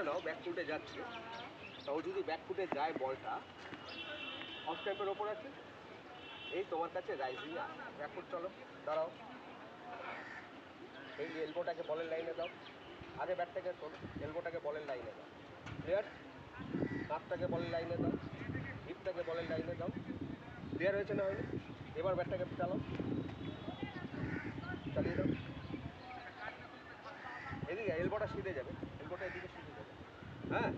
ধরে নাও ব্যাক ফুটে যাচ্ছে, তাও যদি ব্যাক ফুটে যায় বলটা অফ স্ট্যাম্পের ওপর আছে, এই তোমার কাছে রাইজিং আছে, ব্যাক ফুট চলো দাঁড়াও, এই এলবোটাকে বলের লাইনে দাও, আগে ব্যাটটাকে শোনো, এলবোটাকে বলের লাইনে দাও, ক্লিয়ার, হাতটাকে বলের লাইনে দাও, হিপটাকে বলের লাইনে দাও, ক্লিয়ার হয়েছে না হয়নি? এবার ব্যাটটাকে চালাও, চালিয়ে দাও, এদিকে এলবোটা সিধে যাবে, এলবোটা এদিকে সিধে যাবে, হ্যাঁ